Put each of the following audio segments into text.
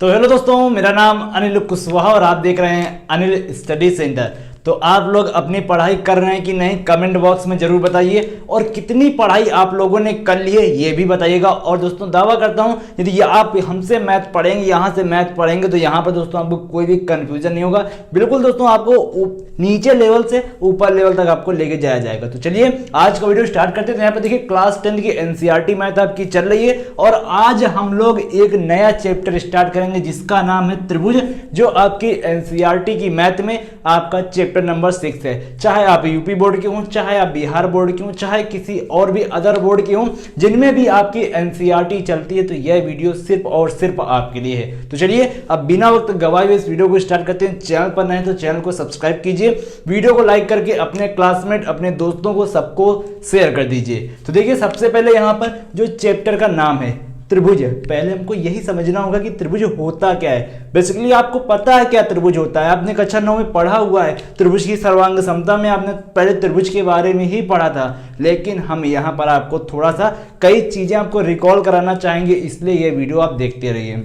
तो हेलो दोस्तों, मेरा नाम अनिल कुशवाहा और आप देख रहे हैं अनिल स्टडी सेंटर। तो आप लोग अपनी पढ़ाई कर रहे हैं कि नहीं, कमेंट बॉक्स में जरूर बताइए। और कितनी पढ़ाई आप लोगों ने कर ली है ये भी बताइएगा। और दोस्तों दावा करता हूं, यदि ये आप हमसे मैथ पढ़ेंगे, यहाँ से मैथ पढ़ेंगे, तो यहाँ पर दोस्तों आपको कोई भी कंफ्यूजन नहीं होगा। बिल्कुल दोस्तों, आपको नीचे लेवल से ऊपर लेवल तक आपको लेके जाया जाएगा। तो चलिए आज का वीडियो स्टार्ट करते हैं। तो यहाँ पर देखिए क्लास 10 की एनसीईआरटी मैथ आपकी चल रही है और आज हम लोग एक नया चैप्टर स्टार्ट करेंगे जिसका नाम है त्रिभुज, जो आपकी एनसीईआरटी की मैथ में आपका चैप्टर नंबर 6 है। चाहे आप यूपी बोर्ड के हों, चाहे आप बिहार बोर्ड के हों, चाहे किसी और भी अदर बोर्ड के हों, जिनमें भी आपकी एनसीईआरटी चलती है, तो यह वीडियो सिर्फ और सिर्फ आपके लिए है। तो चलिए अब बिना वक्त गवाए हुए इस वीडियो को स्टार्ट करते हैं। चैनल पर नए तो चैनल को सब्सक्राइब कीजिए, वीडियो को लाइक करके अपने क्लासमेट, अपने दोस्तों को सबको शेयर कर दीजिए। तो देखिए सबसे पहले यहाँ पर जो चैप्टर का नाम है त्रिभुज है, पहले हमको यही समझना होगा कि त्रिभुज होता क्या है। बेसिकली आपको पता है क्या त्रिभुज होता है, आपने कक्षा 9 में पढ़ा हुआ है। त्रिभुज की सर्वांग समता में आपने पहले त्रिभुज के बारे में ही पढ़ा था, लेकिन हम यहाँ पर आपको थोड़ा सा कई चीजें आपको रिकॉल कराना चाहेंगे, इसलिए ये वीडियो आप देखते रहिए।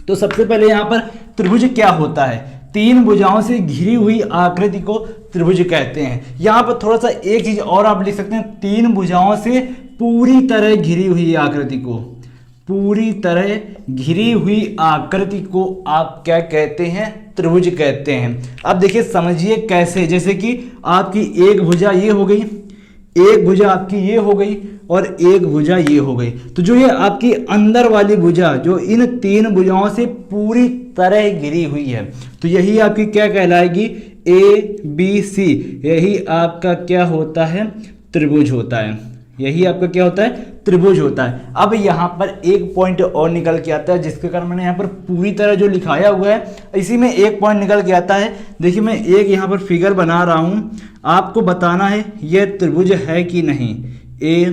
तो सबसे पहले यहाँ पर त्रिभुज क्या होता है। तीन भुजाओं से घिरी हुई आकृति को त्रिभुज कहते हैं। यहाँ पर थोड़ा सा एक चीज और आप लिख सकते हैं, तीन भुजाओं से पूरी तरह घिरी हुई आकृति को, पूरी तरह घिरी हुई आकृति को आप क्या कहते हैं, त्रिभुज कहते हैं। अब देखिए समझिए कैसे, जैसे कि आपकी एक भुजा ये हो गई, एक भुजा आपकी ये हो गई और एक भुजा ये हो गई। तो जो ये आपकी अंदर वाली भुजा जो इन तीन भुजाओं से पूरी तरह घिरी हुई है, तो यही आपकी क्या कहलाएगी, ए बी सी। यही आपका क्या होता है, त्रिभुज होता है। यही आपका क्या होता है, त्रिभुज होता है। अब यहाँ पर एक पॉइंट और निकल के आता है, जिसके कारण मैंने यहाँ पर पूरी तरह जो लिखाया हुआ है इसी में एक पॉइंट निकल के आता है। देखिए मैं एक यहाँ पर फिगर बना रहा हूँ, आपको बताना है यह त्रिभुज है कि नहीं। ए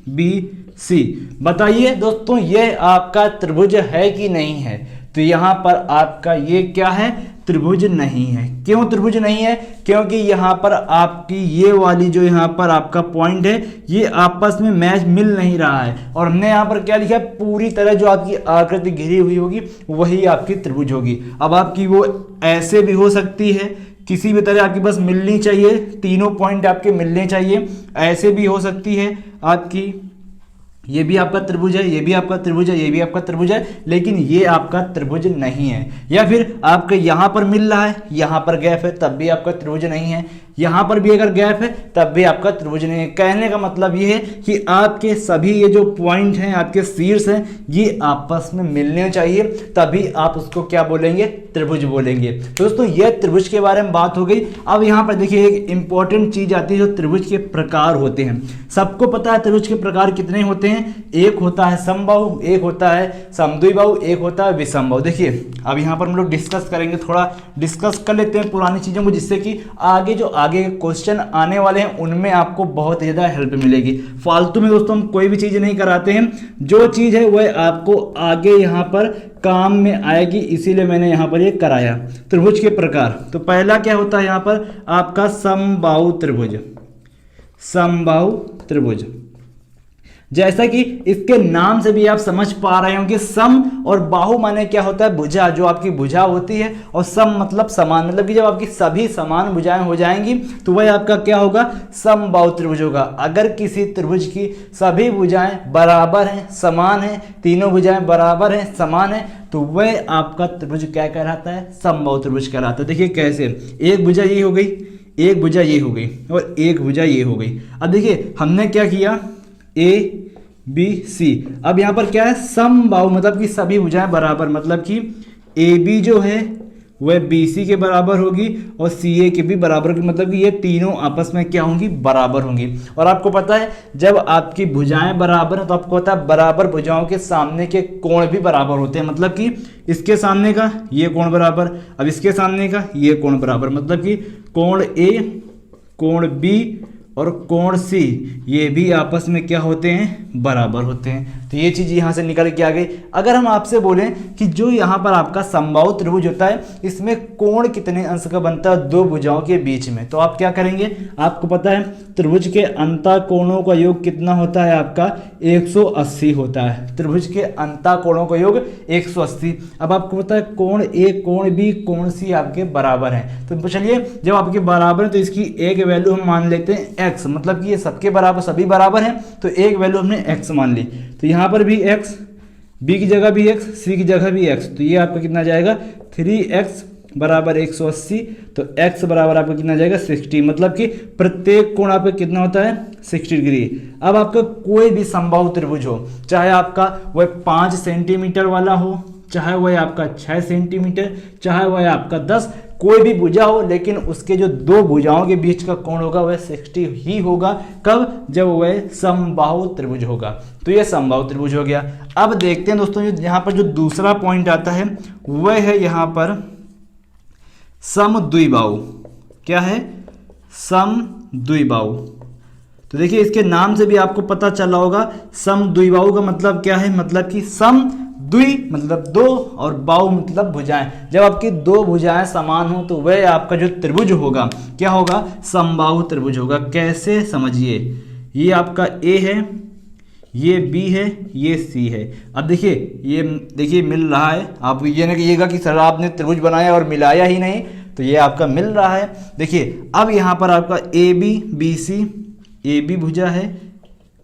बी सी, बताइए दोस्तों यह आपका त्रिभुज है कि नहीं है। तो यहाँ पर आपका ये क्या है, त्रिभुज नहीं है। क्यों त्रिभुज नहीं है, क्योंकि यहाँ पर आपकी ये वाली जो यहाँ पर आपका पॉइंट है ये आपस में मैच मिल नहीं रहा है। और हमने यहाँ पर क्या लिखा है, पूरी तरह जो आपकी आकृति घिरी हुई होगी वही आपकी त्रिभुज होगी। अब आपकी वो ऐसे भी हो सकती है, किसी भी तरह आपकी बस मिलनी चाहिए, तीनों पॉइंट आपके मिलने चाहिए। ऐसे भी हो सकती है आपकी, ये भी आपका त्रिभुज है, ये भी आपका त्रिभुज है, ये भी आपका त्रिभुज है, लेकिन ये आपका त्रिभुज नहीं है। या फिर आपके यहाँ पर मिल रहा है, यहाँ पर गैप है, तब भी आपका त्रिभुज नहीं है। यहाँ पर भी अगर गैप है तब भी आपका त्रिभुज नहीं है। कहने का मतलब ये है कि आपके सभी ये जो पॉइंट हैं, आपके शीर्ष हैं, ये आपस में मिलने चाहिए, तभी आप उसको क्या बोलेंगे, त्रिभुज बोलेंगे। तो दोस्तों ये त्रिभुज के बारे में बात हो गई। अब यहाँ पर देखिए एक इंपॉर्टेंट चीज आती है, जो त्रिभुज के प्रकार होते हैं। सबको पता है त्रिभुज के प्रकार कितने होते हैं, एक होता है समबाहु, एक होता है समद्विबाहु, एक होता है विषमबाहु। देखिए अब यहाँ पर हम लोग डिस्कस करेंगे, थोड़ा डिस्कस कर लेते हैं पुरानी चीजों को, जिससे कि आगे क्वेश्चन आने वाले हैं उनमें आपको बहुत ज़्यादा हेल्प मिलेगी। फालतू में दोस्तों हम कोई भी चीज़ नहीं कराते हैं, जो चीज़ है वह आपको आगे यहाँ पर काम में आएगी, इसीलिए मैंने यहाँ पर ये कराया। त्रिभुज के प्रकार, तो पहला क्या होता है यहाँ पर आपका समबाहु त्रिभुज। समबाहु त्रिभुज, जैसा कि इसके नाम से भी आप समझ पा रहे होंगे, सम और बाहु माने क्या होता है, भुजा, जो आपकी भुजा होती है, और सम मतलब समान, मतलब कि जब आपकी सभी समान भुजाएं हो जाएंगी तो वह आपका क्या होगा, समबाहु त्रिभुज होगा। अगर किसी त्रिभुज की सभी भुजाएं बराबर हैं, समान हैं, तीनों भुजाएं बराबर हैं, समान हैं, तो वह आपका त्रिभुज क्या कहलाता है, समबाहु त्रिभुज कहलाता है। देखिए कैसे, एक भुजा ये हो गई, एक भुजा ये हो गई और एक भुजा ये हो गई। अब देखिए हमने क्या किया, ए बी सी। अब यहाँ पर क्या है, समबाहु, मतलब कि सभी भुजाएं बराबर, मतलब कि ए बी जो है वह बी सी के बराबर होगी और सी ए के भी बराबर होगी, मतलब कि ये तीनों आपस में क्या होंगी, बराबर होंगी। और आपको पता है जब आपकी भुजाएं बराबर हैं तो आपको पता है बराबर भुजाओं के सामने के कोण भी बराबर होते हैं, मतलब कि इसके सामने का ये कोण बराबर, अब इसके सामने का ये कोण बराबर, मतलब कि कोण ए, कोण बी और कोण सी ये भी आपस में क्या होते हैं, बराबर होते हैं। तो ये चीज़ यहाँ से निकल के आ गई। अगर हम आपसे बोलें कि जो यहाँ पर आपका समबाहु त्रिभुज होता है इसमें कोण कितने अंश का बनता है दो भुजाओं के बीच में, तो आप क्या करेंगे, आपको पता है त्रिभुज के अंतःकोणों का योग कितना होता है, आपका 180 होता है। त्रिभुज के अंतःकोणों का योग 180। अब आपको पता है कोण ए कोण बी कोण सी आपके बराबर है, तो चलिए जब आपके बराबर है तो इसकी एक वैल्यू हम मान लेते हैं x, मतलब कि ये सबके बराबर सभी बराबर हैं तो एक वैल्यू हमने x मान ली। तो यहाँ पर भी x, b की जगह भी x, c की जगह भी x, तो ये आपका कितना जाएगा 3x बराबर 180। तो x बराबर आपका कितना जाएगा 60, मतलब कि प्रत्येक कोण आपका कितना होता है 60 डिग्री। अब आपका कोई भी समबाहु त्रिभुज हो, चाहे आपका वह 5 सेंटीमीटर वाला हो, चाहे वह आपका 6 सेंटीमीटर, चाहे वह आपका 10, कोई भी भुजा हो, लेकिन उसके जो दो भुजाओं के बीच का कोण होगा वह 60 ही होगा। कब, जब वह समबाहु त्रिभुज होगा। तो यह समबाहु त्रिभुज हो गया। अब देखते हैं दोस्तों यहाँ पर जो दूसरा पॉइंट आता है वह है यहाँ पर समद्विबाहु। क्या है, समद्विबाहु। तो देखिए इसके नाम से भी आपको पता चला होगा समद्विबाहु का मतलब क्या है, मतलब कि सम द्वि मतलब दो और बाहु मतलब भुजाएं। जब आपकी दो भुजाएं समान हो तो वह आपका जो त्रिभुज होगा क्या होगा, समबाहु त्रिभुज होगा। कैसे, समझिए, ये आपका A है, ये B है, ये C है। अब देखिए ये देखिए मिल रहा है, आप ये ना कहिएगा कि सर आपने त्रिभुज बनाया और मिलाया ही नहीं, तो ये आपका मिल रहा है। देखिए अब यहाँ पर आपका AB BC, AB भुजा है,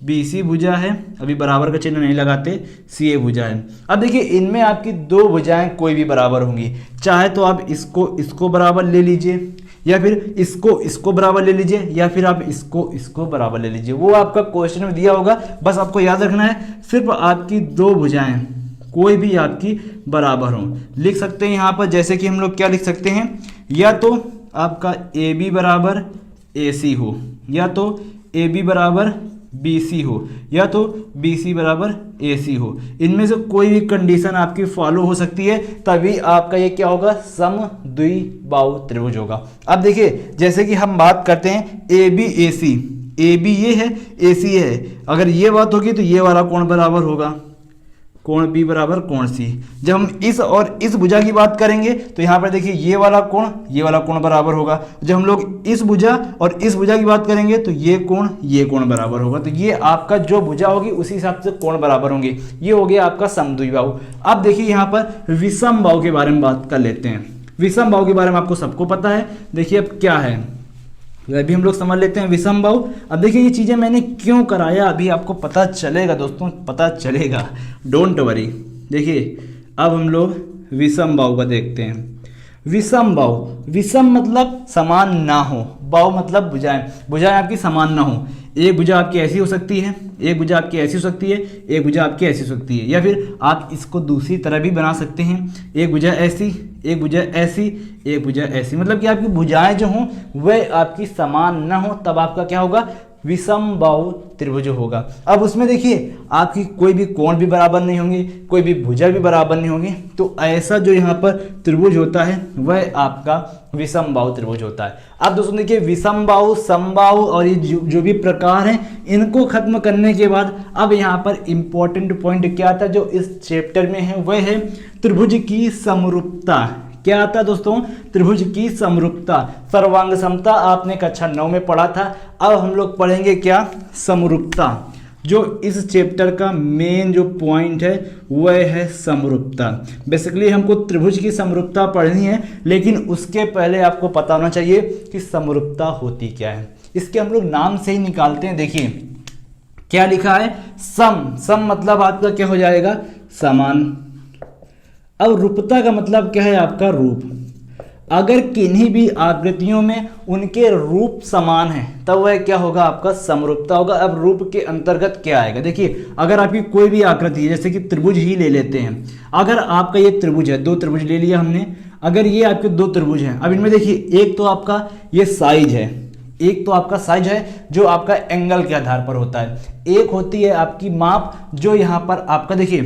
BC भुजा है, अभी बराबर का चिन्ह नहीं लगाते, CA भुजा है। अब देखिए इनमें आपकी दो भुजाएं कोई भी बराबर होंगी, चाहे तो आप इसको बराबर ले लीजिए, या फिर इसको बराबर ले लीजिए, या फिर आप इसको बराबर ले लीजिए। वो आपका क्वेश्चन में दिया होगा, बस आपको याद रखना है सिर्फ आपकी दो भुजाएं कोई भी आपकी बराबर हो। लिख सकते हैं यहाँ पर, जैसे कि हम लोग क्या लिख सकते हैं, या तो आपका AB बराबर AC हो, या तो AB बराबर BC हो, या तो BC बराबर AC हो। इनमें से कोई भी कंडीशन आपकी फॉलो हो सकती है, तभी आपका ये क्या होगा, समद्विबाहु त्रिभुज होगा। अब देखिए जैसे कि हम बात करते हैं AB AC, AB ये है, AC ये है। अगर ये बात होगी तो ये वाला कोण बराबर होगा, कोण B बराबर कोण C। जब हम इस और इस भुजा की बात करेंगे तो यहाँ पर देखिए ये वाला कोण बराबर होगा। जब हम लोग इस भुजा और इस भुजा की बात करेंगे तो ये कोण बराबर होगा। तो ये आपका जो भुजा होगी उसी हिसाब से कोण बराबर होंगे। ये हो गया आपका समद्विबाहु। अब देखिए यहाँ पर विषमबाहु के बारे में बात कर लेते हैं। विषमबाहु के बारे में आपको सबको पता है। देखिए अब क्या है, अभी हम लोग समझ लेते हैं विषमबाहु। अब देखिए ये चीज़ें मैंने क्यों कराया अभी आपको पता चलेगा दोस्तों, पता चलेगा, डोंट वरी। देखिए अब हम लोग विषमबाहु का देखते हैं। विषमबाहु, विषम मतलब समान ना हो, बाहु मतलब भुजाएं आपकी समान ना हो। एक भुजा आपकी ऐसी हो सकती है, एक भुजा आपकी ऐसी हो सकती है, एक भुजा आपकी ऐसी हो सकती है, या फिर आप इसको दूसरी तरह भी बना सकते हैं, एक भुजा ऐसी, एक भुजा ऐसी, एक भुजा ऐसी। मतलब कि आपकी भुजाएं जो हों वह आपकी समान ना हो, तब आपका क्या होगा, विषमबाहु त्रिभुज होगा। अब उसमें देखिए आपकी कोई भी कोण भी बराबर नहीं होंगे, कोई भी भुजा भी बराबर नहीं होंगी, तो ऐसा जो यहाँ पर त्रिभुज होता है वह आपका विषमबाहु त्रिभुज होता है। अब दोस्तों देखिए विषमबाहु, समबाहु और ये जो भी प्रकार हैं इनको खत्म करने के बाद अब यहाँ पर इंपॉर्टेंट पॉइंट क्या आता है जो इस चैप्टर में है, वह है त्रिभुज की समरूपता। क्या आता है दोस्तों, त्रिभुज की समरूपता। सर्वांग समता आपने कक्षा 9 में पढ़ा था। अब हम लोग पढ़ेंगे क्या, समरूपता। जो इस चैप्टर का मेन जो पॉइंट है वह है समरूपता। बेसिकली हमको त्रिभुज की समरूपता पढ़नी है, लेकिन उसके पहले आपको पता होना चाहिए कि समरूपता होती क्या है। इसके हम लोग नाम से ही निकालते हैं। देखिए क्या लिखा है, सम मतलब आपका क्या हो जाएगा, समान। अब रूपता का मतलब क्या है, आपका रूप। अगर किन्हीं भी आकृतियों में उनके रूप समान हैं तब वह क्या होगा, आपका समरूपता होगा। अब रूप के अंतर्गत क्या आएगा, देखिए अगर आपकी कोई भी आकृति है, जैसे कि त्रिभुज ही ले लेते हैं। अगर आपका ये त्रिभुज है, दो त्रिभुज ले लिया हमने, अगर ये आपके दो त्रिभुज हैं, अब इनमें देखिए एक तो आपका ये साइज है, एक तो आपका साइज है जो आपका एंगल के आधार पर होता है, एक होती है आपकी माप जो यहाँ पर आपका देखिए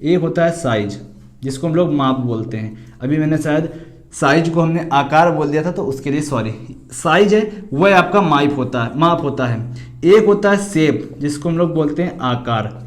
एक होता है साइज जिसको हम लोग माप बोलते हैं। अभी मैंने शायद साइज को हमने आकार बोल दिया था तो उसके लिए सॉरी। साइज है वह आपका माप होता है। एक होता है शेप, जिसको हम लोग बोलते हैं आकार।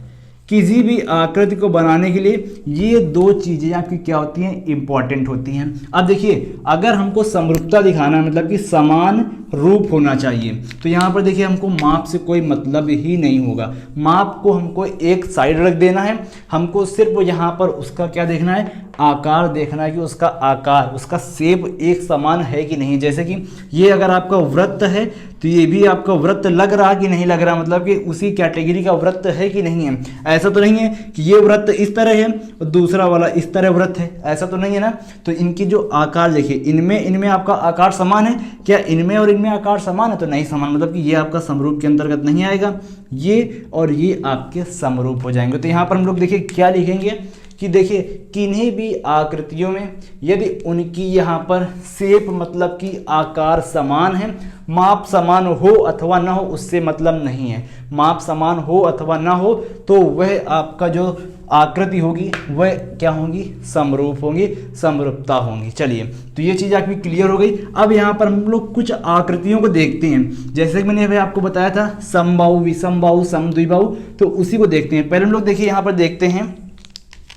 किसी भी आकृति को बनाने के लिए ये दो चीज़ें आपकी क्या होती हैं, इंपॉर्टेंट होती हैं। अब देखिए, अगर हमको समरूपता दिखाना है, मतलब कि समान रूप होना चाहिए, तो यहाँ पर देखिए हमको माप से कोई मतलब ही नहीं होगा। माप को हमको एक साइड रख देना है, हमको सिर्फ यहाँ पर उसका क्या देखना है, आकार देखना है कि उसका आकार, उसका शेप एक समान है कि नहीं। जैसे कि ये अगर आपका वृत्त है तो ये भी आपका वृत्त लग रहा कि नहीं लग रहा, मतलब कि उसी कैटेगरी का वृत्त है कि नहीं है। ऐसा तो नहीं है कि ये वृत्त इस तरह है और दूसरा वाला इस तरह वृत्त है, ऐसा तो नहीं है ना। तो इनकी जो आकार देखिए, इनमें आपका आकार समान है क्या, इनमें और इनमें आकार समान है तो नहीं समान, मतलब कि ये आपका समरूप के अंतर्गत नहीं आएगा। ये और ये आपके समरूप हो जाएंगे। तो यहाँ पर हम लोग देखिए क्या लिखेंगे कि देखिए किन्हीं भी आकृतियों में यदि उनकी यहाँ पर शेप मतलब कि आकार समान है, माप समान हो अथवा ना हो उससे मतलब नहीं है। माप समान हो अथवा ना हो तो वह आपका जो आकृति होगी वह क्या होंगी, समरूप होंगी, समरूपता होंगी। चलिए, तो ये चीज़ आपकी क्लियर हो गई। अब यहाँ पर हम लोग कुछ आकृतियों को देखते हैं। जैसे कि मैंने आपको बताया था समबाहु, विषमबाहु, समद्विबाहु, तो उसी को देखते हैं। पहले हम लोग देखिए यहाँ पर देखते हैं,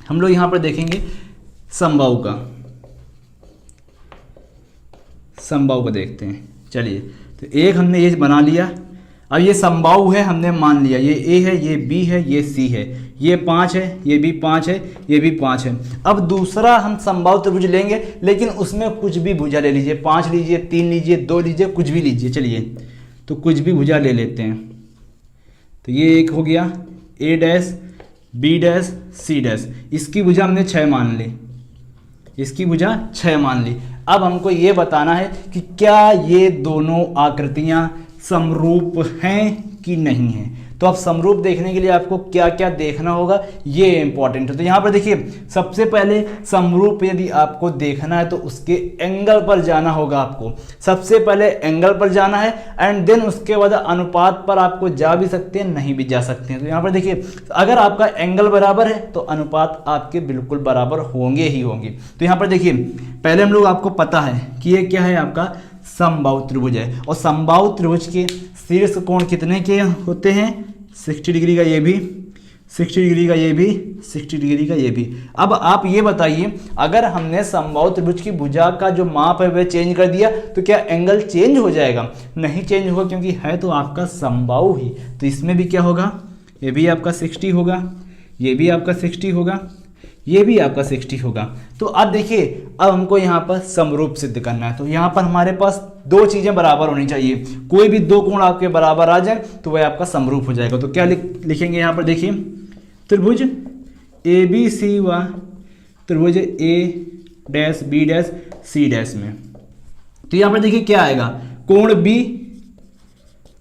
हम लोग यहाँ पर देखेंगे समबाहु का, समबाहु को देखते हैं। चलिए, तो एक हमने ये बना लिया। अब ये समबाहु है, हमने मान लिया ये ए है, ये बी है, ये सी है, ये 5 है, ये भी 5 है, ये भी 5 है। अब दूसरा हम समबाहु त्रिभुज लेंगे, लेकिन उसमें कुछ भी भुजा ले लीजिए, 5 लीजिए, 3 लीजिए, 2 लीजिए, कुछ भी लीजिए। चलिए, तो कुछ भी भुजा ले लेते हैं। तो ये एक हो गया A dash, B dash, C dash, इसकी भुजा हमने 6 मान ली, इसकी भुजा 6 मान ली। अब हमको ये बताना है कि क्या ये दोनों आकृतियां समरूप हैं कि नहीं हैं। तो अब समरूप देखने के लिए आपको क्या क्या देखना होगा, ये इंपॉर्टेंट है। तो यहाँ पर देखिए, सबसे पहले समरूप यदि आपको देखना है तो उसके एंगल पर जाना होगा। आपको सबसे पहले एंगल पर जाना है एंड देन उसके बाद अनुपात पर आपको जा भी सकते हैं, नहीं भी जा सकते हैं। तो यहाँ पर देखिए, अगर आपका एंगल बराबर है तो अनुपात आपके बिल्कुल बराबर होंगे ही होंगे। तो यहाँ पर देखिए, पहले हम लोग, आपको पता है कि ये क्या है, आपका समबाहु त्रिभुज है। और समबाहु त्रिभुज के शीर्ष कोण कितने के होते हैं, 60 डिग्री का ये भी, 60 डिग्री का ये भी, 60 डिग्री का ये भी। अब आप ये बताइए, अगर हमने समबाहु त्रिभुज की भुजा का जो माप है वह चेंज कर दिया तो क्या एंगल चेंज हो जाएगा? नहीं चेंज होगा, क्योंकि है तो आपका समबाहु ही। तो इसमें भी क्या होगा, ये भी आपका 60 होगा, ये भी आपका 60 होगा, ये भी आपका 60 होगा। तो अब देखिए, अब हमको यहाँ पर समरूप सिद्ध करना है। तो यहाँ पर हमारे पास दो चीज़ें बराबर होनी चाहिए। कोई भी दो कोण आपके बराबर आ जाए तो वह आपका समरूप हो जाएगा। तो क्या लिखेंगे यहाँ पर देखिए, त्रिभुज ए बी सी व त्रिभुज A dash B dash C dash में। तो यहाँ पर देखिए क्या आएगा, कोण बी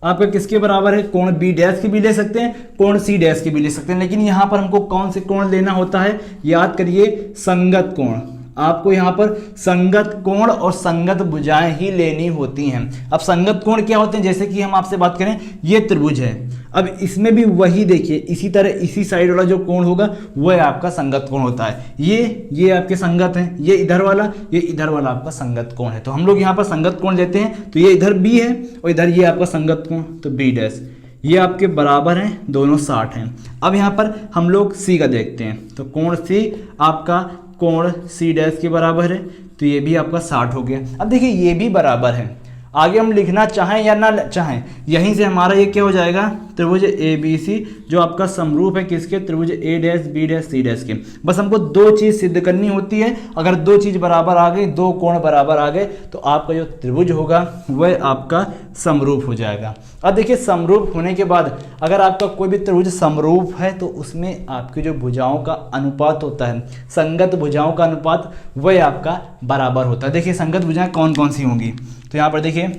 आपका किसके बराबर है, कोण बी डैश की भी ले सकते हैं, कोण सी डैश की भी ले सकते हैं। लेकिन यहाँ पर हमको कौन से कोण लेना होता है, याद करिए, संगत कोण। आपको यहाँ पर संगत कोण और संगत भुजाएं ही लेनी होती हैं। अब संगत कोण क्या होते हैं, जैसे कि हम आपसे बात करें, ये त्रिभुज है। अब इसमें भी वही देखिए, इसी तरह इसी साइड वाला जो कोण होगा वह आपका संगत कोण होता है। ये आपके संगत हैं, ये इधर वाला, ये इधर वाला आपका संगत कोण है। तो हम लोग यहाँ पर संगत कोण लेते हैं। तो ये इधर बी है और इधर ये आपका संगत कोण, तो बी डैश, ये आपके बराबर हैं, दोनों 60 हैं। अब यहाँ पर हम लोग सी का देखते हैं। तो कोण सी आपका कोण सी डैश के बराबर है, तो ये भी आपका 60 हो गया। अब देखिए, ये भी बराबर है। आगे हम लिखना चाहें या ना चाहें, यहीं से हमारा ये क्या हो जाएगा, त्रिभुज ए बी सी, जो आपका समरूप है किसके, त्रिभुज A dash B dash C dash के। बस हमको दो चीज़ सिद्ध करनी होती है। अगर दो चीज़ बराबर आ गई, दो कोण बराबर आ गए, तो आपका जो त्रिभुज होगा वह आपका समरूप हो जाएगा। अब देखिए, समरूप होने के बाद अगर आपका कोई भी त्रिभुज समरूप है तो उसमें आपकी जो भुजाओं का अनुपात होता है, संगत भुजाओं का अनुपात, वह आपका बराबर होता है। देखिए, संगत भुजाएं कौन कौन सी होंगी, तो यहाँ पर देखिए,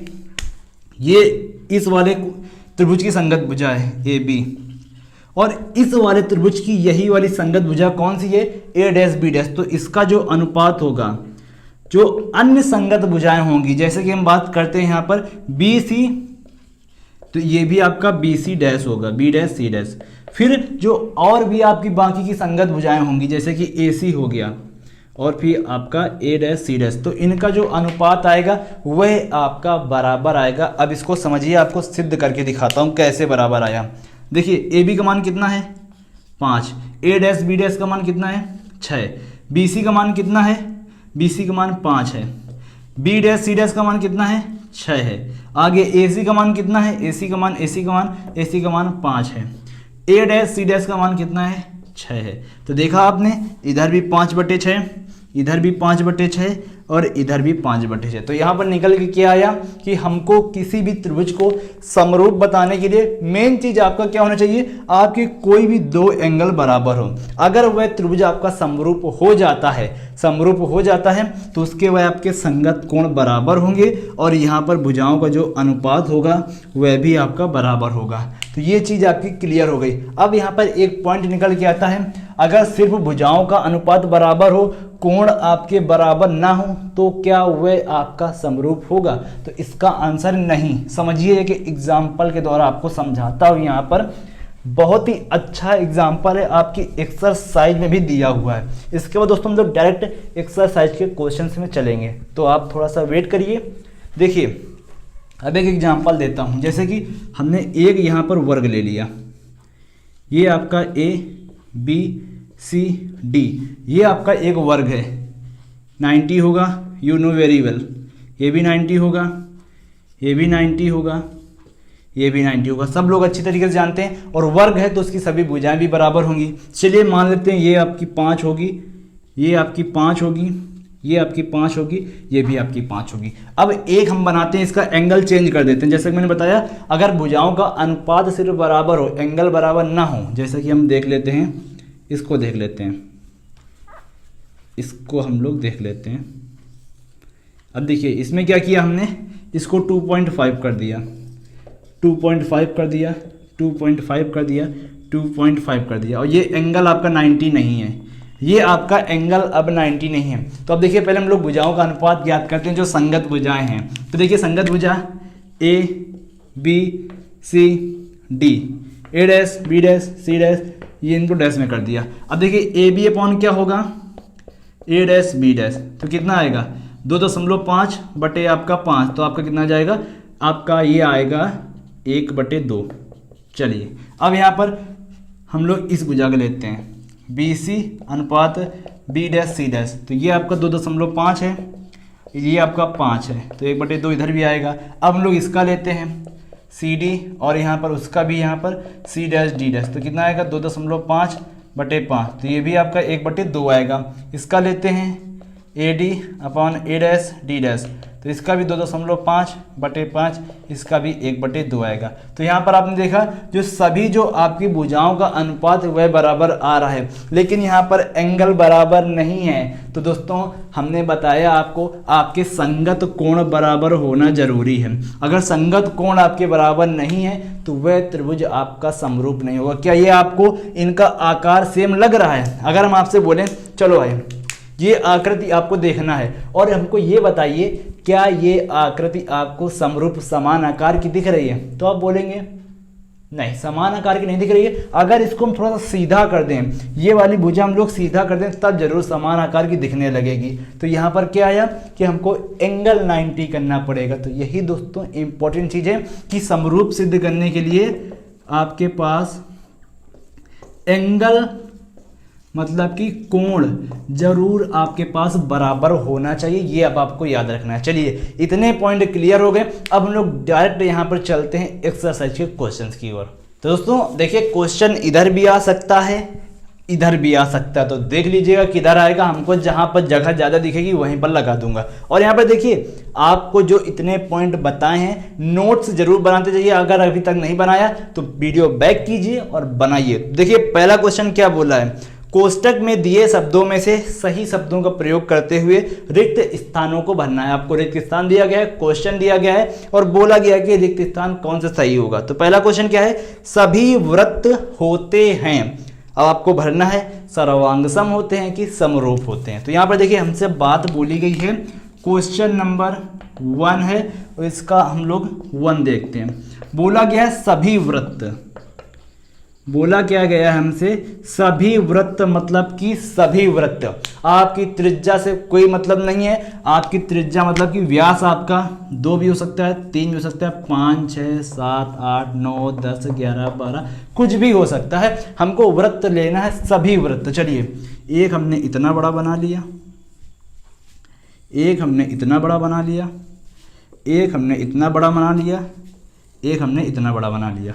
ये इस वाले त्रिभुज की संगत भुजा है ए बी, और इस वाले त्रिभुज की यही वाली संगत भुजा कौन सी है, ए डैश बी डैश। तो इसका जो अनुपात होगा, जो अन्य संगत भुजाएं होंगी, जैसे कि हम बात करते हैं यहाँ पर बी सी, तो ये भी आपका बी सी डैश होगा, बी डैश सी डैश। फिर जो और भी आपकी बाकी की संगत भुजाएं होंगी, जैसे कि ए सी हो गया, और फिर आपका ए डैश सी डैश, तो इनका जो अनुपात आएगा वह आपका बराबर आएगा। अब इसको समझिए, आपको सिद्ध करके दिखाता हूँ कैसे बराबर आया। देखिए ए बी का मान कितना है 5, ए डैश बी डैश का मान कितना है 6, बी सी का मान कितना है, बी सी का मान 5 है, बी डैश सी डैश का मान कितना है 6 है, आगे ए सी का मान कितना है, ए सी का मान 5 है, ए डैश सी डैश का मान कितना है 6 है। तो देखा आपने, इधर भी 5/6, इधर भी 5/6 और इधर भी 5/6। तो यहाँ पर निकल के क्या आया कि हमको किसी भी त्रिभुज को समरूप बताने के लिए मेन चीज आपका क्या होना चाहिए, आपके कोई भी दो एंगल बराबर हो। अगर वह त्रिभुज आपका समरूप हो जाता है तो उसके वह आपके संगत कोण बराबर होंगे और यहाँ पर भुजाओं का जो अनुपात होगा वह भी आपका बराबर होगा। तो ये चीज़ आपकी क्लियर हो गई। अब यहाँ पर एक पॉइंट निकल के आता है, अगर सिर्फ भुजाओं का अनुपात बराबर हो, कोण आपके बराबर ना हो, तो क्या वह आपका समरूप होगा? तो इसका आंसर नहीं। समझिए कि एग्जाम्पल के द्वारा आपको समझाता हूँ। यहाँ पर बहुत ही अच्छा एग्जाम्पल है, आपकी एक्सरसाइज में भी दिया हुआ है। इसके बाद दोस्तों हम लोग डायरेक्ट एक्सरसाइज के क्वेश्चंस में चलेंगे, तो आप थोड़ा सा वेट करिए। देखिए अब एक एग्जाम्पल देता हूँ, जैसे कि हमने एक यहाँ पर वर्ग ले लिया, ये आपका ए बी सी डी, ये आपका एक वर्ग है, 90 होगा, यू नो वेरी वेल। ये भी 90 होगा, ये भी 90 होगा, ये भी 90 होगा, सब लोग अच्छी तरीके से जानते हैं। और वर्ग है तो उसकी सभी भुजाएं भी बराबर होंगी। चलिए मान लेते हैं ये आपकी 5 होगी, ये आपकी 5 होगी, ये आपकी 5 होगी, ये भी आपकी 5 होगी। अब एक हम बनाते हैं, इसका एंगल चेंज कर देते हैं। जैसे कि मैंने बताया, अगर भुजाओं का अनुपात सिर्फ बराबर हो, एंगल बराबर ना हो, जैसे कि हम देख लेते हैं, इसको देख लेते हैं, इसको हम लोग देख लेते हैं। अब देखिए इसमें क्या किया हमने, इसको 2.5 कर दिया, 2.5 कर दिया, 2.5 कर दिया, 2.5 कर दिया, और ये एंगल आपका 90 नहीं है, ये आपका एंगल अब 90 नहीं है। तो अब देखिए पहले हम लोग भुजाओं का अनुपात ज्ञात करते हैं, जो संगत भुजाएं हैं। तो देखिए संगत भुजा A B C D, A dash B dash C dash, ये इनको डैश में कर दिया। अब देखिए ए बी अपॉन क्या होगा, ए डैश बी डैश, तो कितना आएगा 2.5 बटे आपका 5, तो आपका कितना जाएगा, आपका ये आएगा 1/2। चलिए अब यहाँ पर हम लोग इस भुजा को लेते हैं, बी सी अनुपात बी डैश सी डैश, तो ये आपका 2.5 है, ये आपका 5 है, तो 1/2 इधर भी आएगा। अब हम लोग इसका लेते हैं सी डी, और यहाँ पर उसका भी यहाँ पर सी डैश डी डैश, तो कितना आएगा 2.5/5, तो ये भी आपका 1/2 आएगा। इसका लेते हैं A D upon A dash D dash, तो इसका भी 2.5/5, इसका भी 1/2 आएगा। तो यहाँ पर आपने देखा जो सभी जो आपकी भुजाओं का अनुपात वह बराबर आ रहा है, लेकिन यहाँ पर एंगल बराबर नहीं है। तो दोस्तों हमने बताया आपको, आपके संगत कोण बराबर होना जरूरी है। अगर संगत कोण आपके बराबर नहीं है तो वह त्रिभुज आपका समरूप नहीं होगा। क्या ये आपको इनका आकार सेम लग रहा है? अगर हम आपसे बोलें चलो भाई ये आकृति आपको देखना है और हमको ये बताइए क्या ये आकृति आपको समरूप समान आकार की दिख रही है, तो आप बोलेंगे नहीं समान आकार की नहीं दिख रही है। अगर इसको हम थोड़ा सा सीधा कर दें, ये वाली भुजा हम लोग सीधा कर दें, तब जरूर समान आकार की दिखने लगेगी। तो यहाँ पर क्या आया कि हमको एंगल 90 करना पड़ेगा। तो यही दोस्तों इंपॉर्टेंट चीज़ है कि समरूप सिद्ध करने के लिए आपके पास एंगल मतलब कि कोण जरूर आपके पास बराबर होना चाहिए, ये अब आपको याद रखना है। चलिए इतने पॉइंट क्लियर हो गए। अब हम लोग डायरेक्ट यहाँ पर चलते हैं एक्सरसाइज के क्वेश्चंस की ओर। तो दोस्तों देखिए क्वेश्चन इधर भी आ सकता है, इधर भी आ सकता है, तो देख लीजिएगा किधर आएगा। हमको जहाँ पर जगह ज़्यादा दिखेगी वहीं पर लगा दूंगा। और यहाँ पर देखिए आपको जो इतने पॉइंट बताए हैं नोट्स जरूर बनाते जाइए। अगर अभी तक नहीं बनाया तो वीडियो बैक कीजिए और बनाइए। देखिए पहला क्वेश्चन क्या बोला है, कोष्टक में दिए शब्दों में से सही शब्दों का प्रयोग करते हुए रिक्त स्थानों को भरना है। आपको रिक्त स्थान दिया गया है, क्वेश्चन दिया गया है और बोला गया है कि रिक्त स्थान कौन सा सही होगा। तो पहला क्वेश्चन क्या है, सभी वृत्त होते हैं। अब आपको भरना है सर्वांगसम होते हैं कि समरूप होते हैं। तो यहाँ पर देखिए हमसे बात बोली गई है, क्वेश्चन नंबर 1 है और इसका हम लोग 1 देखते हैं। बोला गया है सभी वृत्त, बोला क्या गया है हमसे, सभी वृत्त मतलब कि सभी वृत्त, आपकी त्रिज्या से कोई मतलब नहीं है। आपकी त्रिज्या मतलब कि व्यास आपका 2 भी हो सकता है, 3 भी हो सकता है, 5, 6, 7, 8, 9, 10, 11, 12 कुछ भी हो सकता है। हमको वृत्त लेना है, सभी वृत्त। चलिए, एक हमने इतना बड़ा बना लिया, एक हमने इतना बड़ा बना लिया, एक हमने इतना बड़ा बना लिया, एक हमने इतना बड़ा बना लिया,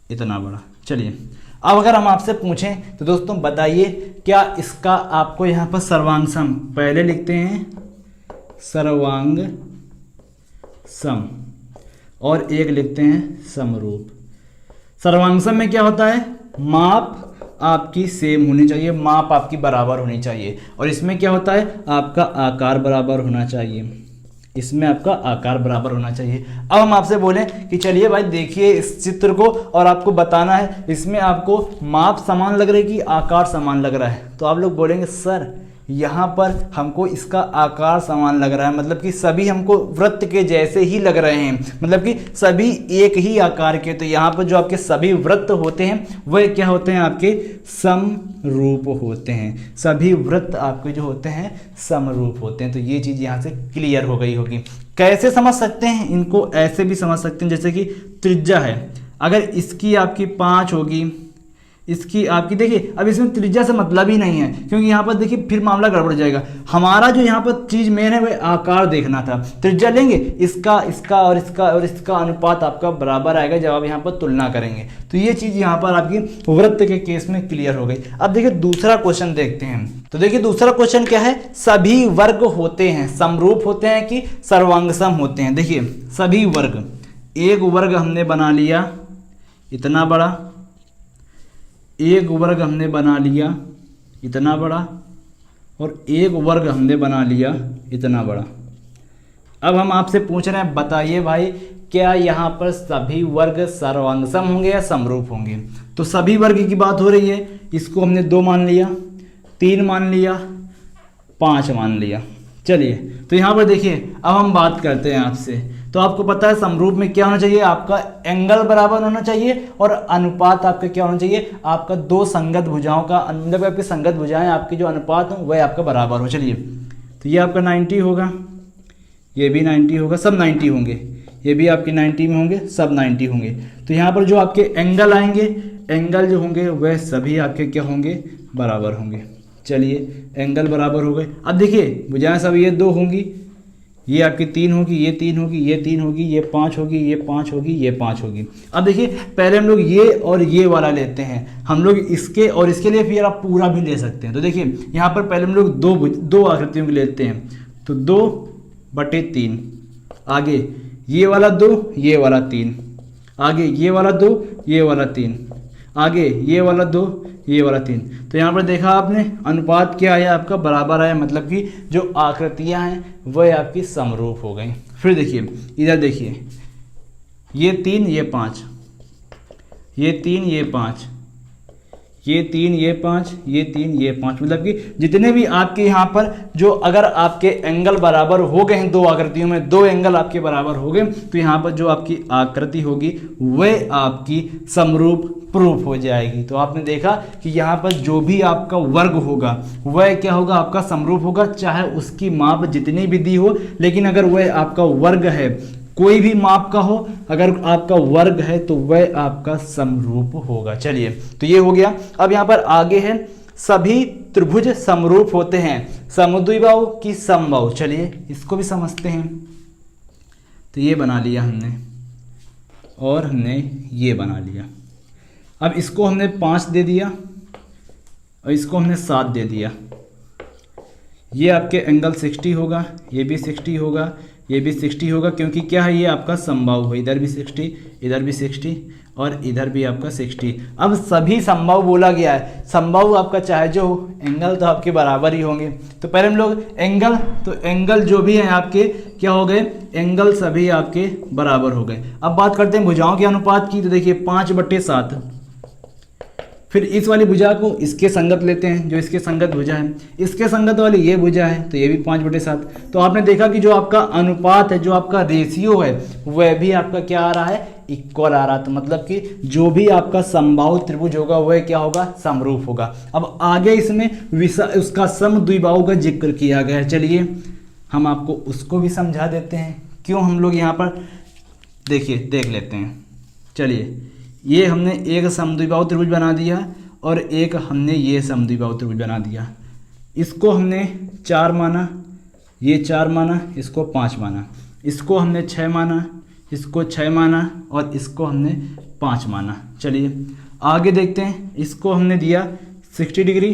इतना बड़ा। चलिए, अब अगर हम आपसे पूछें तो दोस्तों बताइए, क्या इसका आपको यहाँ पर सर्वांग सम, पहले लिखते हैं सर्वांग सम और एक लिखते हैं समरूप। सर्वांग सम में क्या होता है, माप आपकी सेम होनी चाहिए, माप आपकी बराबर होनी चाहिए, और इसमें क्या होता है, आपका आकार बराबर होना चाहिए, इसमें आपका आकार बराबर होना चाहिए। अब हम आपसे बोलें कि चलिए भाई देखिए इस चित्र को और आपको बताना है इसमें आपको माप समान लग रहा है कि आकार समान लग रहा है, तो आप लोग बोलेंगे सर यहाँ पर हमको इसका आकार समान लग रहा है, मतलब कि सभी हमको वृत्त के जैसे ही लग रहे हैं, मतलब कि सभी एक ही आकार के। तो यहाँ पर जो आपके सभी वृत्त होते हैं वह क्या होते हैं, आपके समरूप होते हैं। सभी वृत्त आपके जो होते हैं समरूप होते हैं। तो ये चीज़ यहाँ से क्लियर हो गई होगी। कैसे समझ सकते हैं इनको, ऐसे भी समझ सकते हैं, जैसे कि त्रिज्या है, अगर इसकी आपकी 5 होगी, इसकी आपकी, देखिए अब इसमें त्रिज्या से मतलब ही नहीं है, क्योंकि यहाँ पर देखिए फिर मामला गड़बड़ जाएगा। हमारा जो यहाँ पर चीज़ मेन है वह आकार देखना था। त्रिज्या लेंगे, इसका इसका और इसका और इसका अनुपात आपका बराबर आएगा जब आप यहाँ पर तुलना करेंगे। तो ये चीज़ यहाँ पर आपकी वृत्त के केस में क्लियर हो गई। अब देखिए दूसरा क्वेश्चन देखते हैं। तो देखिए दूसरा क्वेश्चन क्या है, सभी वर्ग होते हैं समरूप होते हैं कि सर्वांगसम होते हैं। देखिए सभी वर्ग, एक वर्ग हमने बना लिया इतना बड़ा, एक वर्ग हमने बना लिया इतना बड़ा, और एक वर्ग हमने बना लिया इतना बड़ा। अब हम आपसे पूछ रहे हैं बताइए भाई क्या यहाँ पर सभी वर्ग सर्वांगसम होंगे या समरूप होंगे। तो सभी वर्ग की बात हो रही है, इसको हमने 2 मान लिया, 3 मान लिया, 5 मान लिया। चलिए तो यहाँ पर देखिए अब हम बात करते हैं आपसे। तो आपको पता है समरूप में क्या होना चाहिए, आपका एंगल बराबर होना चाहिए और अनुपात आपका क्या होना चाहिए, आपका 2 संगत भुजाओं का, जब आपकी संगत भुजाएं आपकी जो अनुपात हो वह आपका बराबर हो। चलिए तो ये आपका 90 होगा, ये भी 90 होगा, सब 90 होंगे, ये भी आपके 90 में होंगे, सब 90 होंगे। तो यहाँ पर जो आपके एंगल आएंगे, एंगल जो होंगे वह सभी आपके क्या होंगे, बराबर होंगे। चलिए एंगल बराबर हो गए। अब देखिए भुजाएं सब ये 2 होंगी, ये आपकी 3 होगी, ये 3 होगी, ये 3 होगी, ये 5 होगी, ये 5 होगी, ये 5 होगी। अब देखिए पहले हम लोग ये और ये वाला लेते हैं, हम लोग इसके और इसके लिए फिर आप पूरा भी ले सकते हैं। तो देखिए यहाँ पर पहले हम लोग दो आकृतियों के लेते हैं, तो 2/3, आगे ये वाला 2, ये वाला 3, आगे ये वाला 2, ये वाला 3, आगे ये वाला 2, ये वाला 3। तो यहाँ पर देखा आपने अनुपात क्या आया, आपका बराबर आया, मतलब कि जो आकृतियाँ हैं वह आपकी समरूप हो गई। फिर देखिए इधर देखिए, ये 3 ये 5, ये 3 ये 5, ये 3 ये 5, ये 3 ये 5, मतलब कि जितने भी आपके यहाँ पर जो अगर आपके एंगल बराबर हो गए हैं 2 आकृतियों में, 2 एंगल आपके बराबर हो गए, तो यहाँ पर जो आपकी आकृति होगी वह आपकी समरूप प्रूफ हो जाएगी। तो आपने देखा कि यहाँ पर जो भी आपका वर्ग होगा वह क्या होगा, आपका समरूप होगा, चाहे उसकी माप जितनी भी दी हो, लेकिन अगर वह आपका वर्ग है, कोई भी माप का हो, अगर आपका वर्ग है तो वह आपका समरूप होगा। चलिए तो ये हो गया। अब यहाँ पर आगे है सभी त्रिभुज समरूप होते हैं, समद्विबाहु की समबाहु। चलिए इसको भी समझते हैं। तो ये बना लिया हमने और हमने ये बना लिया। अब इसको हमने 5 दे दिया और इसको हमने 7 दे दिया। ये आपके एंगल 60 होगा, ये भी 60 होगा, ये भी 60 होगा, क्योंकि क्या है ये आपका समबाहु है, इधर भी 60, इधर भी 60 और इधर भी आपका 60। अब सभी समबाहु बोला गया है, समबाहु आपका चाहे जो एंगल तो आपके बराबर ही होंगे। तो पहले हम लोग एंगल, तो एंगल जो भी हैं आपके क्या हो गए, एंगल सभी आपके बराबर हो गए। अब बात करते हैं भुजाओं के अनुपात की। तो देखिए 5/7, फिर इस वाली भुजा को इसके संगत लेते हैं, जो इसके संगत भुजा है, इसके संगत वाली ये भुजा है, तो ये भी 5/7। तो आपने देखा कि जो आपका अनुपात है, जो आपका रेशियो है, वह भी आपका क्या आ रहा है, इक्वल आ रहा, तो मतलब कि जो भी आपका समबाहु त्रिभुज होगा वह क्या होगा, समरूप होगा। अब आगे इसमें उसका समद्विबाहु का जिक्र किया गया है। चलिए हम आपको उसको भी समझा देते हैं, क्यों हम लोग यहाँ पर देखिए देख लेते हैं। चलिए ये हमने एक समद्विबाहु त्रिभुज बना दिया और एक हमने ये समद्विबाहु त्रिभुज बना दिया। इसको हमने 4 माना, ये 4 माना, इसको 5 माना, इसको हमने 6 माना, इसको 6 माना और इसको हमने 5 माना। चलिए आगे देखते हैं। इसको हमने दिया 60 डिग्री,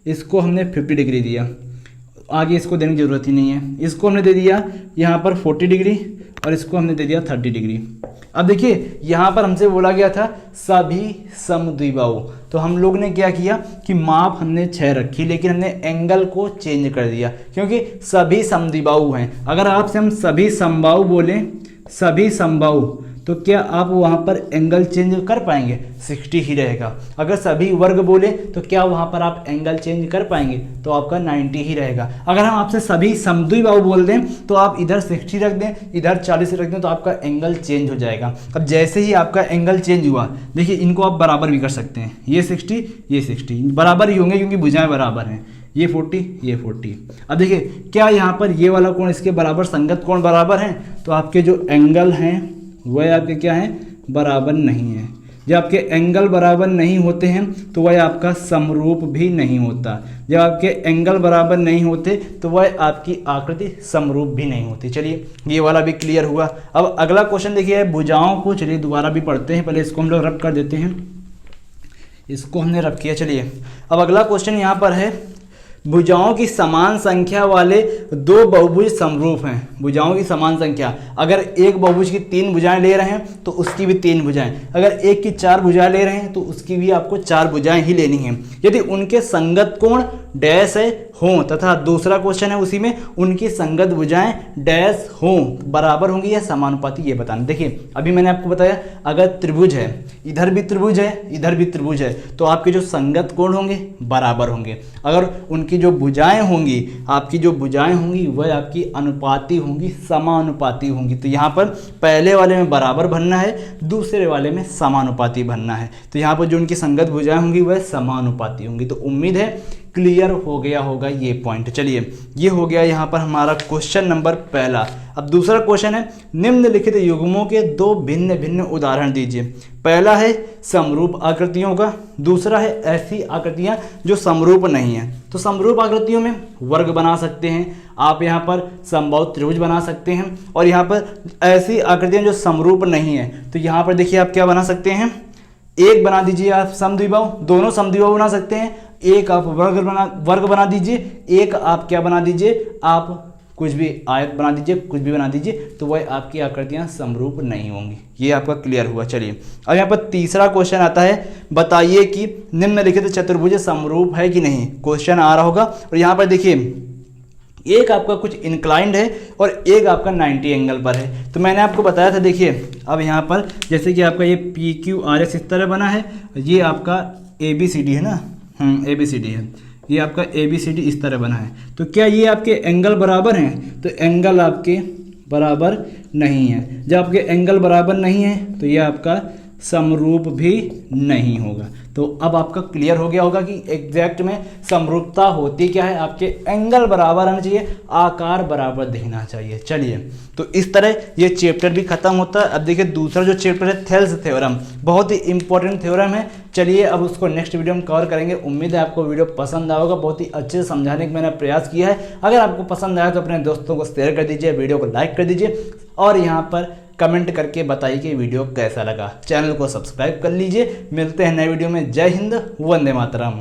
इसको हमने 50 डिग्री दिया, आगे इसको देने की ज़रूरत ही नहीं है। इसको हमने दे दिया यहाँ पर 40 डिग्री और इसको हमने दे दिया 30 डिग्री। अब देखिए यहाँ पर हमसे बोला गया था सभी समद्विबाहु, तो हम लोग ने क्या किया कि माप हमने 6 रखी, लेकिन हमने एंगल को चेंज कर दिया क्योंकि सभी समद्विबाहु हैं। अगर आपसे हम सभी समबाहु बोलें, सभी समबाहु, तो क्या आप वहाँ पर एंगल चेंज कर पाएंगे, 60 ही रहेगा। अगर सभी वर्ग बोले तो क्या वहाँ पर आप एंगल चेंज कर पाएंगे, तो आपका 90 ही रहेगा। अगर हम आपसे सभी समद्विबाहु बोल दें तो आप इधर 60 रख दें, इधर 40 रख दें, तो आपका एंगल चेंज हो जाएगा। अब जैसे ही आपका एंगल चेंज हुआ, देखिए इनको आप बराबर भी कर सकते हैं, ये 60 ये 60 बराबर ही होंगे क्योंकि भुजाएं बराबर हैं, ये 40 ये 40। अब देखिए क्या यहाँ पर ये वाला कोण इसके बराबर, संगत कोण बराबर हैं, तो आपके जो एंगल हैं वह आपके क्या है, बराबर नहीं है। जब आपके एंगल बराबर नहीं होते हैं तो वह आपका समरूप भी नहीं होता। जब आपके एंगल बराबर नहीं होते तो वह आपकी आकृति समरूप भी नहीं होती। चलिए ये वाला भी क्लियर हुआ। अब अगला क्वेश्चन देखिए भुजाओं को, चलिए दोबारा भी पढ़ते हैं, पहले इसको हम लोग रब कर देते हैं, इसको हमने रब किया। चलिए अब अगला क्वेश्चन यहाँ पर है, भुजाओं की समान संख्या वाले 2 बहुभुज समरूप हैं। भुजाओं की समान संख्या, अगर एक बहुभुज की 3 भुजाएं ले रहे हैं तो उसकी भी 3 भुजाएं, अगर एक की 4 भुजाएं ले रहे हैं तो उसकी भी आपको 4 भुजाएं ही लेनी है। यदि उनके संगत कोण डैश है हों, तथा दूसरा क्वेश्चन है उसी में, उनकी संगत भुजाएं डैश हों, बराबर होंगी या समानुपाती, ये बताना। देखिए अभी मैंने आपको बताया अगर त्रिभुज है, इधर भी त्रिभुज है इधर भी त्रिभुज है, तो आपके जो संगत कोण होंगे बराबर होंगे। अगर उनकी जो भुजाएं होंगी, आपकी जो भुजाएं होंगी वह आपकी अनुपाती होंगी, समानुपाती होंगी। तो यहाँ पर पहले वाले में बराबर बनना है, दूसरे वाले में समानुपाती बनना है। तो यहाँ पर जो उनकी संगत भुजाएं होंगी वह समानुपाती होंगी। तो उम्मीद है क्लियर हो गया होगा ये पॉइंट। चलिए ये हो गया यहाँ पर हमारा क्वेश्चन नंबर पहला। अब दूसरा क्वेश्चन है, निम्नलिखित युग्मों के 2 भिन्न भिन्न उदाहरण दीजिए। पहला है समरूप आकृतियों का, दूसरा है ऐसी आकृतियां जो समरूप नहीं है। तो समरूप आकृतियों में वर्ग बना सकते हैं आप, यहाँ पर समबाहु त्रिभुज बना सकते हैं, और यहाँ पर ऐसी आकृतियां जो समरूप नहीं है, तो यहाँ पर देखिए आप क्या बना सकते हैं, एक बना दीजिए आप समद्विबाहु, दोनों समद्विबाहु बना सकते हैं, एक आप वर्ग बना दीजिए, एक आप क्या बना दीजिए, आप कुछ भी आयत बना दीजिए, कुछ भी बना दीजिए, तो वह आपकी आकृतियां समरूप नहीं होंगी। ये आपका क्लियर हुआ। चलिए अब यहाँ पर तीसरा क्वेश्चन आता है, बताइए कि निम्नलिखित चतुर्भुज समरूप है कि नहीं। क्वेश्चन आ रहा होगा और यहाँ पर देखिए एक आपका कुछ इंक्लाइंड है और एक आपका 90 एंगल पर है। तो मैंने आपको बताया था, देखिए अब यहाँ पर जैसे कि आपका ये PQRS इस तरह बना है, ये आपका ABCD है ना, ABCD है, ये आपका ABCD इस तरह बना है। तो क्या ये आपके एंगल बराबर हैं, तो एंगल आपके बराबर नहीं है। जब आपके एंगल बराबर नहीं है तो ये आपका समरूप भी नहीं होगा। तो अब आपका क्लियर हो गया होगा कि एग्जैक्ट में समरूपता होती क्या है, आपके एंगल बराबर आना चाहिए, आकार बराबर दिखना चाहिए। चलिए तो इस तरह ये चैप्टर भी खत्म होता है। अब देखिए दूसरा जो चैप्टर है थेल्स थ्योरम, बहुत ही इंपॉर्टेंट थ्योरम है। चलिए अब उसको नेक्स्ट वीडियो में कवर करेंगे। उम्मीद है आपको वीडियो पसंद आएगा, बहुत ही अच्छे से समझाने का मैंने प्रयास किया है। अगर आपको पसंद आया तो अपने दोस्तों को शेयर कर दीजिए, वीडियो को लाइक कर दीजिए और यहाँ पर कमेंट करके बताइए कि वीडियो कैसा लगा। चैनल को सब्सक्राइब कर लीजिए। मिलते हैं नए वीडियो में। जय हिंद, वंदे मातरम।